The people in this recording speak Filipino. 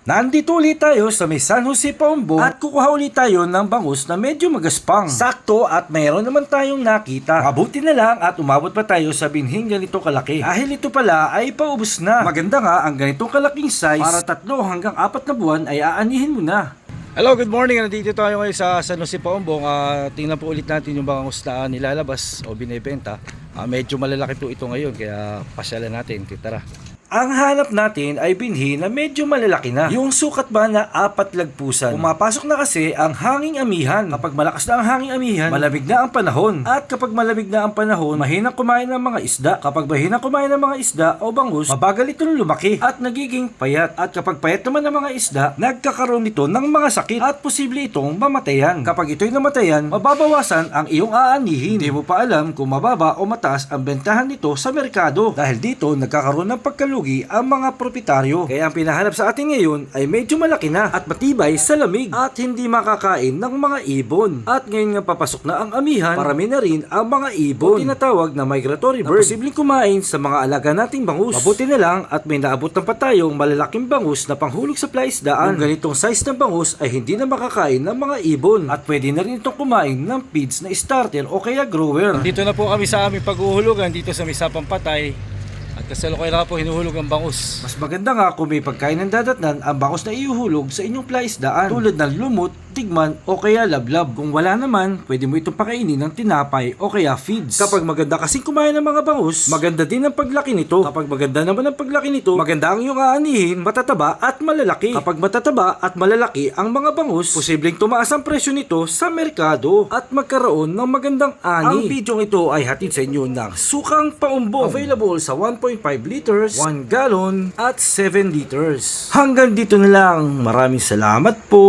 Nandito ulit tayo sa may San Jose Paumbo at kukuha ulit tayo ng bangus na medyo magaspang. Sakto at mayroon naman tayong nakita. Mabuti na lang at umabot pa tayo sa binhing ganito kalaki. Dahil ito pala ay paubos na. Maganda nga ang ganitong kalaking size para 3 hanggang 4 na buwan ay aanihin mo na. Hello, good morning. Nandito tayo ngayon sa San Jose Paumbo. Tingnan po ulit natin yung bangus na nilalabas o binibenta. Medyo malalaki po ito ngayon kaya pasyalan natin. Tara. Ang hanap natin ay binhi na medyo malalaki na. Yung sukat ba na 4 lagpusan. Pumapasok na kasi ang hanging amihan. Kapag malakas na ang hanging amihan, malamig na ang panahon. At kapag malamig na ang panahon, mahinang kumain ng mga isda. Kapag mahinang kumain ng mga isda o bangus, mabagal itong lumaki at nagiging payat. At kapag payat naman ng mga isda, nagkakaroon nito ng mga sakit at posible itong mamatayan. Kapag ito'y namatayan, mababawasan ang iyong aanihin. Hindi mo pa alam kung mababa o mataas ang bentahan nito sa merkado. Dahil dito, nagkakaroon ng pagkalugi ang mga proprietaryo. Kaya ang pinahanap sa atin ngayon ay medyo malaki na at matibay sa lamig at hindi makakain ng mga ibon. At ngayon nga papasok na ang amihan, marami na rin ang mga ibon. Tinatawag na migratory bird na posibleng kumain sa mga alaga nating bangus. Mabuti na lang at may naabutan pa tayong malalaking bangus na panghulog sa plaisdaan. Yung ganitong size ng bangus ay hindi na makakain ng mga ibon at pwede na rin itong kumain ng feeds na starter o kaya grower. Dito na po kami sa aming paghuhulugan dito sa Misapang Patay. At kasalukuyan na po hinuhulog ang bangus. Mas maganda nga kung may pagkain ng dadatnan ang bangus na ihuhulog sa inyong plaisdaan tulad ng lumot, tigman o kaya lablab. Kung wala naman, pwede mo itong pakainin ng tinapay o kaya feeds. Kapag maganda kasing kumain ng mga bangus, maganda din ang paglaki nito. Kapag maganda naman ang paglaki nito, maganda ang iyong aanihin, matataba at malalaki. Kapag matataba at malalaki ang mga bangus, posibleng tumaas ang presyo nito sa merkado at magkaroon ng magandang ani. Ang video ito ay hatid sa inyo ng Sukang Paumbong. Available sa 1.5 liters, 1 gallon at 7 liters. Hanggang dito na lang. Maraming salamat po.